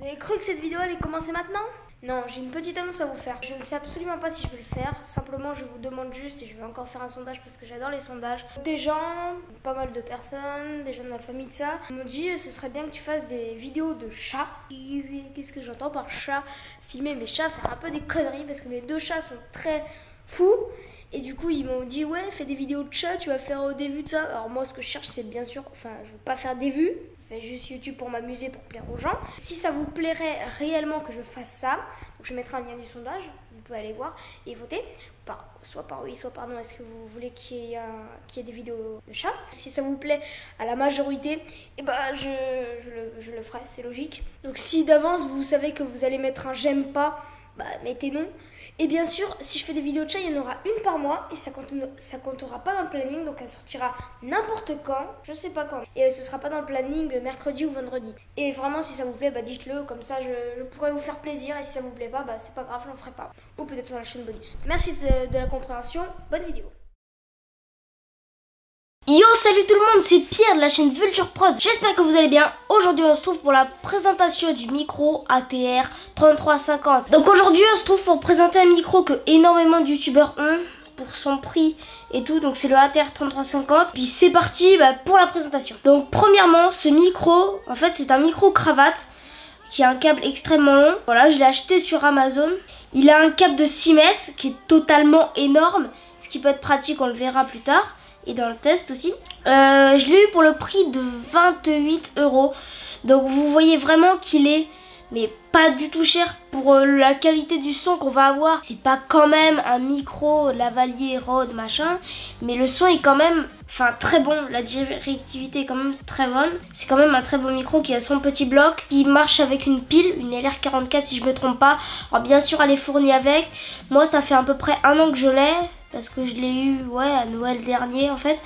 Vous avez cru que cette vidéo allait commencer maintenant? Non, j'ai une petite annonce à vous faire. Je ne sais absolument pas si je vais le faire. Simplement, je vous demande juste, et je vais encore faire un sondage parce que j'adore les sondages. Des gens, pas mal de personnes, des gens de ma famille, de ça, m'ont dit ce serait bien que tu fasses des vidéos de chats. Qu'est-ce que j'entends par chat? Filmer mes chats, faire un peu des conneries parce que mes deux chats sont très fous. Et du coup, ils m'ont dit ouais, fais des vidéos de chat, tu vas faire des vues de ça. Alors moi, ce que je cherche, c'est bien sûr, je veux pas faire des vues. Je fais juste YouTube pour m'amuser, pour plaire aux gens. Si ça vous plairait réellement que je fasse ça, donc je mettrai un lien du sondage, vous pouvez aller voir et voter, soit par oui, soit par non. Est-ce que vous voulez qu'il y ait des vidéos de chats? Si ça vous plaît à la majorité, eh ben je le ferai, c'est logique. Donc si d'avance vous savez que vous allez mettre un j'aime pas, bah mettez non. Et bien sûr, si je fais des vidéos de chat, il y en aura une par mois et ça comptera pas dans le planning, donc elle sortira n'importe quand, je sais pas quand. Et ce sera pas dans le planning mercredi ou vendredi. Et vraiment, si ça vous plaît, bah dites-le, comme ça je pourrais vous faire plaisir. Et si ça vous plaît pas, bah c'est pas grave, je l'en ferai pas. Ou peut-être sur la chaîne bonus. Merci de la compréhension, bonne vidéo. Yo, salut tout le monde, c'est Pierre de la chaîne Vulture Prod. J'espère que vous allez bien. Aujourd'hui on se trouve pour la présentation du micro ATR 3350. Donc aujourd'hui on se trouve pour présenter un micro que énormément de youtubeurs ont pour son prix et tout. Donc c'est le ATR 3350. Puis c'est parti pour la présentation. Donc premièrement, ce micro, en fait c'est un micro cravate qui a un câble extrêmement long. Voilà, je l'ai acheté sur Amazon. Il a un câble de 6 mètres qui est totalement énorme, ce qui peut être pratique, on le verra plus tard. Et dans le test aussi. Je l'ai eu pour le prix de 28 €. Donc vous voyez vraiment qu'il est mais pas du tout cher pour la qualité du son qu'on va avoir. C'est pas quand même un micro lavalier Rode machin, mais le son est quand même très bon. La directivité est quand même très bonne. C'est quand même un très bon micro qui a son petit bloc, qui marche avec une pile, une LR44 si je me trompe pas. Alors bien sûr elle est fournie avec. Moi ça fait à peu près 1 an que je l'ai, parce que je l'ai eu à Noël dernier en fait.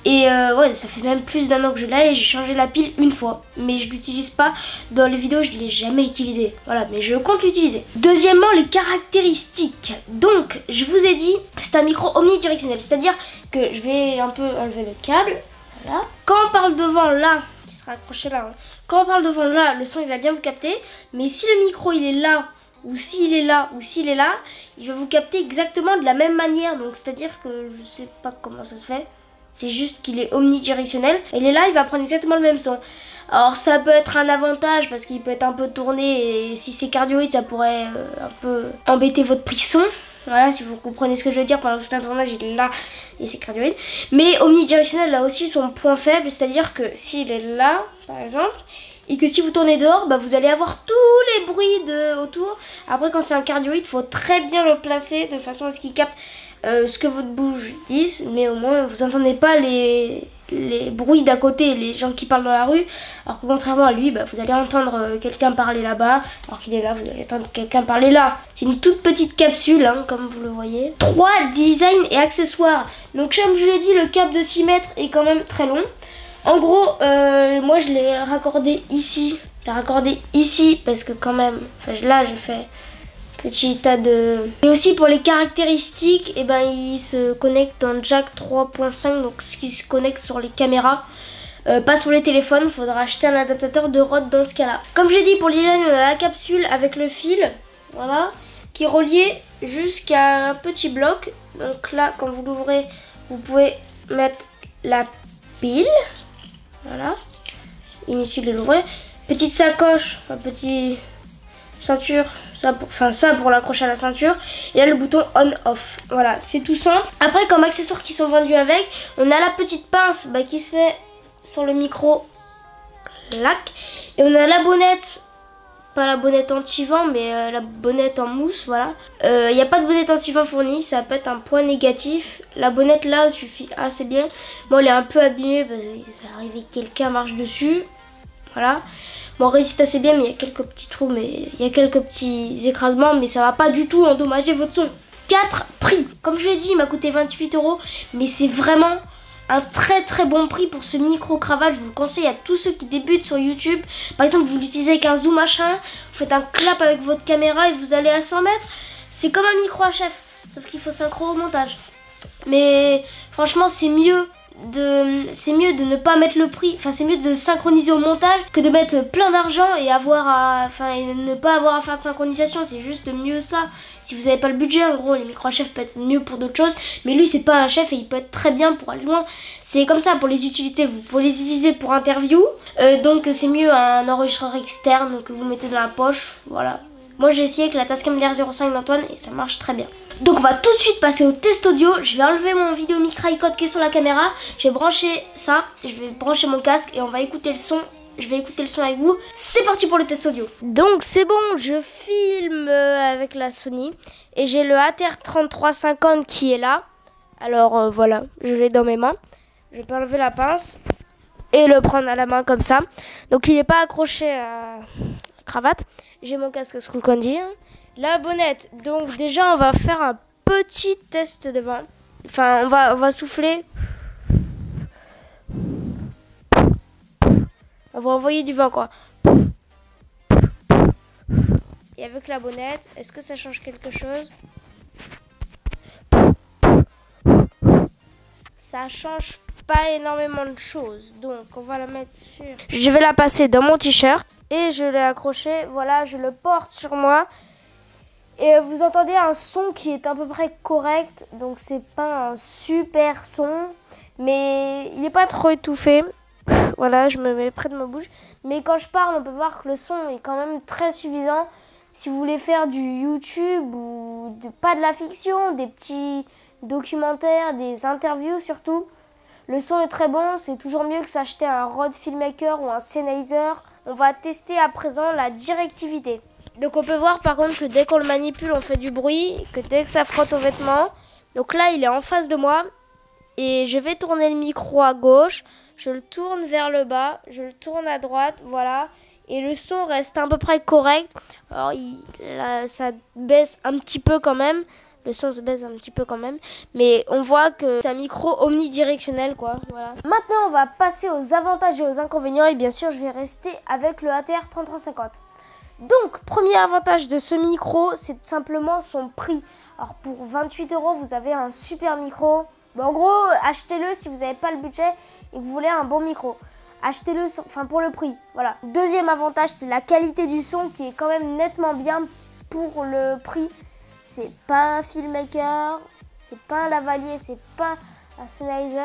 Et ça fait même plus d'1 an que je l'ai et j'ai changé la pile une fois. Mais je l'utilise pas. Dans les vidéos je l'ai jamais utilisé. Voilà, mais je compte l'utiliser. Deuxièmement, les caractéristiques. Donc je vous ai dit, c'est un micro omnidirectionnel. C'est-à-dire que je vais un peu enlever le câble. Voilà. Quand on parle devant là, qui sera accroché là. Quand on parle devant là, le son il va bien vous capter. Mais si le micro il est là, ou s'il est là, ou s'il est là, il va vous capter exactement de la même manière. Donc c'est-à-dire que je sais pas comment ça se fait. C'est juste qu'il est omnidirectionnel. Et là, il va prendre exactement le même son. Alors ça peut être un avantage parce qu'il peut être un peu tourné. Et si c'est cardioïde, ça pourrait un peu embêter votre prise son. Voilà, si vous comprenez ce que je veux dire, pendant tout un tournage, il est là et c'est cardioïde. Mais omnidirectionnel a aussi son point faible. C'est-à-dire que s'il est là, par exemple, et que si vous tournez dehors, vous allez avoir tous les bruits autour. Après, quand c'est un cardioïde, il faut très bien le placer de façon à ce qu'il capte ce que votre bouche dit. Mais au moins, vous n'entendez pas les bruits d'à côté, les gens qui parlent dans la rue. Alors que contrairement à lui, vous allez entendre quelqu'un parler là-bas. Alors qu'il est là, vous allez entendre quelqu'un parler là. C'est une toute petite capsule, comme vous le voyez. 3 designs et accessoires. Donc comme je l'ai dit, le câble de 6 mètres est quand même très long. En gros, moi je l'ai raccordé ici. Je l'ai raccordé ici parce que quand même, là j'ai fait petit tas de... Et aussi pour les caractéristiques, il se connecte en jack 3.5, donc ce qui se connecte sur les caméras. Pas sur les téléphones, il faudra acheter un adaptateur de Rode dans ce cas-là. Comme j'ai dit, pour le design, on a la capsule avec le fil, voilà, qui est relié jusqu'à un petit bloc. Donc là, quand vous l'ouvrez, vous pouvez mettre la pile. Voilà, inutile de l'ouvrir. Petite sacoche, un petit ceinture, ça pour l'accrocher à la ceinture. Et là le bouton on-off. Voilà, c'est tout simple. Après, comme accessoires qui sont vendus avec, on a la petite pince qui se met sur le micro. Clac. Et on a la bonnette. Pas la bonnette anti-vent, mais la bonnette en mousse, voilà. Il n'y a pas de bonnette anti-vent fournie, ça peut être un point négatif. La bonnette là suffit assez bien. Bon, elle est un peu abîmée, ça arrive que quelqu'un marche dessus. Voilà. Bon, résiste assez bien, mais il y a quelques petits trous, mais il y a quelques petits écrasements, mais ça va pas du tout endommager votre son. 4 prix. Comme je l'ai dit, il m'a coûté 28 €, mais c'est vraiment un très bon prix pour ce micro cravate. Je vous le conseille à tous ceux qui débutent sur YouTube. Par exemple, vous l'utilisez avec un zoom machin, vous faites un clap avec votre caméra et vous allez à 100 mètres. C'est comme un micro HF, sauf qu'il faut synchro au montage. Mais franchement, c'est mieux c'est mieux de ne pas mettre le prix, enfin c'est mieux de synchroniser au montage que de mettre plein d'argent et et ne pas avoir à faire de synchronisation. C'est juste mieux ça. Si vous n'avez pas le budget, en gros, les micro-chefs peuvent être mieux pour d'autres choses, mais lui c'est pas un chef et il peut être très bien pour aller loin. C'est comme ça pour les utilités, vous pouvez les utiliser pour interview, donc c'est mieux un enregistreur externe que vous mettez dans la poche, voilà. Moi j'ai essayé avec la Tascam DR05 d'Antoine et ça marche très bien. Donc on va tout de suite passer au test audio. Je vais enlever mon vidéo micro-iCode qui est sur la caméra. Je vais brancher ça, je vais brancher mon casque et on va écouter le son. Je vais écouter le son avec vous. C'est parti pour le test audio. Donc c'est bon, je filme avec la Sony. Et j'ai le ATR3350 qui est là. Alors voilà, je l'ai dans mes mains. Je vais enlever la pince et le prendre à la main comme ça. Donc il n'est pas accroché à la cravate. J'ai mon casque Skull Candy. La bonnette. Donc déjà on va faire un petit test de vent. Enfin on va souffler. On va envoyer du vent quoi. Et avec la bonnette, est-ce que ça change quelque chose? Ça change pas énormément de choses. Donc on va la mettre sur... Je vais la passer dans mon t-shirt. Et je l'ai accroché. Voilà, je le porte sur moi. Et vous entendez un son qui est à peu près correct. Donc c'est pas un super son. Mais il n'est pas trop étouffé. Voilà, je me mets près de ma bouche. Mais quand je parle, on peut voir que le son est quand même très suffisant. Si vous voulez faire du YouTube ou pas de la fiction, des petits documentaires, des interviews surtout, le son est très bon. C'est toujours mieux que s'acheter un Rode Filmmaker ou un Sennheiser. On va tester à présent la directivité. Donc on peut voir par contre que dès qu'on le manipule, on fait du bruit. Que dès que ça frotte aux vêtements. Donc là, il est en face de moi. Et je vais tourner le micro à gauche, je le tourne vers le bas, je le tourne à droite, voilà. Et le son reste à peu près correct. Alors là, ça baisse un petit peu quand même. Le son se baisse un petit peu quand même. Mais on voit que c'est un micro omnidirectionnel quoi. Voilà. Maintenant on va passer aux avantages et aux inconvénients. Et bien sûr je vais rester avec le ATR3350. Donc premier avantage de ce micro, c'est tout simplement son prix. Alors pour 28 €, vous avez un super micro. En gros, achetez-le si vous n'avez pas le budget et que vous voulez un bon micro. Achetez-le pour le prix. Voilà. Deuxième avantage, c'est la qualité du son qui est quand même nettement bien pour le prix. C'est pas un Filmmaker, c'est pas un lavalier, c'est pas un Sennheiser.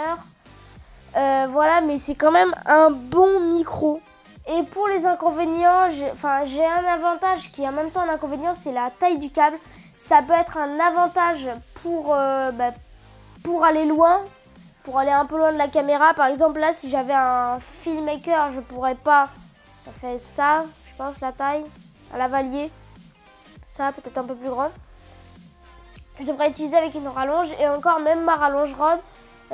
Voilà, mais c'est quand même un bon micro. Et pour les inconvénients, j'ai un avantage qui est en même temps un inconvénient, c'est la taille du câble. Ça peut être un avantage pour aller loin, pour aller un peu loin de la caméra. Par exemple là, si j'avais un Filmmaker, je pourrais pas. Ça fait ça, je pense, la taille. Un lavalier, ça peut-être un peu plus grand. Je devrais utiliser avec une rallonge. Et encore, même ma rallonge Rode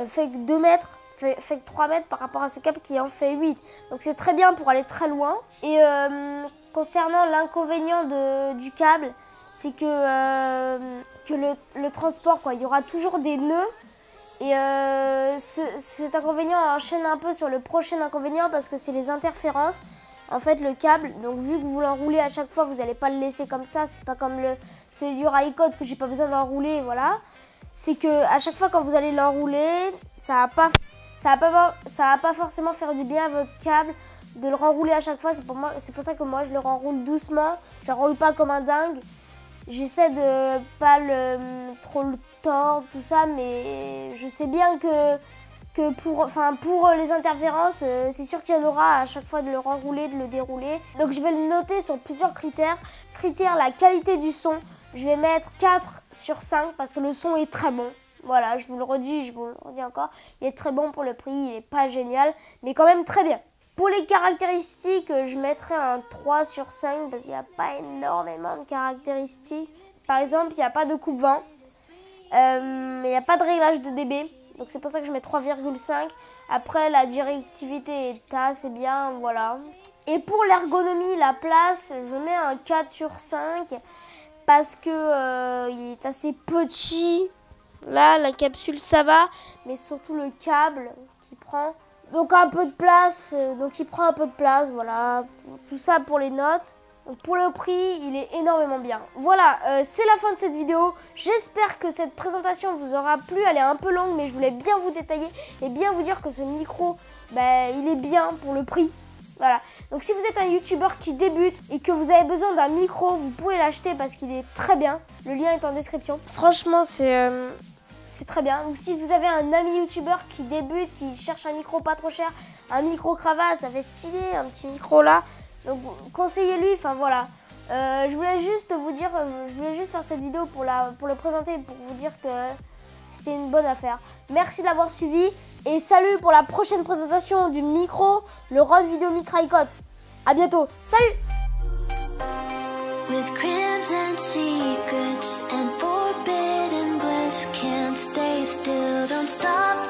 fait que 2 mètres, fait que 3 mètres par rapport à ce câble qui en fait 8. Donc c'est très bien pour aller très loin. Et concernant l'inconvénient du câble, c'est que le transport, quoi, il y aura toujours des nœuds. Et cet inconvénient enchaîne un peu sur le prochain inconvénient parce que c'est les interférences. En fait, le câble, donc vu que vous l'enroulez à chaque fois, vous n'allez pas le laisser comme ça. C'est pas comme celui du iCode que j'ai pas besoin d'enrouler, voilà. C'est que à chaque fois quand vous allez l'enrouler, ça va pas forcément faire du bien à votre câble de le renrouler à chaque fois. C'est pour ça que moi je le renroule doucement. Je l'enroule pas comme un dingue. J'essaie de pas trop le tordre, tout ça, mais je sais bien que pour les interférences, c'est sûr qu'il y en aura à chaque fois de le renrouler, de le dérouler. Donc je vais le noter sur plusieurs critères. Critère, la qualité du son. Je vais mettre 4 sur 5 parce que le son est très bon. Voilà, je vous le redis encore. Il est très bon pour le prix, il n'est pas génial, mais quand même très bien. Pour les caractéristiques, je mettrai un 3 sur 5 parce qu'il n'y a pas énormément de caractéristiques. Par exemple, il n'y a pas de coupe-vent, il n'y a pas de réglage de dB, donc c'est pour ça que je mets 3,5. Après, la directivité est assez bien, voilà. Et pour l'ergonomie, la place, je mets un 4 sur 5 parce que il est assez petit. Là, la capsule, ça va, mais surtout le câble qui prend... Donc un peu de place, donc il prend un peu de place, voilà, tout ça pour les notes. Donc pour le prix, il est énormément bien. Voilà, c'est la fin de cette vidéo. J'espère que cette présentation vous aura plu. Elle est un peu longue, mais je voulais bien vous détailler et bien vous dire que ce micro, il est bien pour le prix. Voilà, donc si vous êtes un youtubeur qui débute et que vous avez besoin d'un micro, vous pouvez l'acheter parce qu'il est très bien. Le lien est en description. Franchement, c'est très bien. Ou si vous avez un ami youtubeur qui débute, qui cherche un micro pas trop cher, un micro cravate, ça fait stylé, un petit micro là. Donc conseillez-lui, enfin voilà. Je voulais juste vous dire, je voulais juste faire cette vidéo pour le présenter, pour vous dire que c'était une bonne affaire. Merci de l'avoir suivi et salut pour la prochaine présentation du micro, le Rode VideoMic Rycote. À bientôt, salut! With crimson secrets and forbidden bliss, can't stay still, don't stop.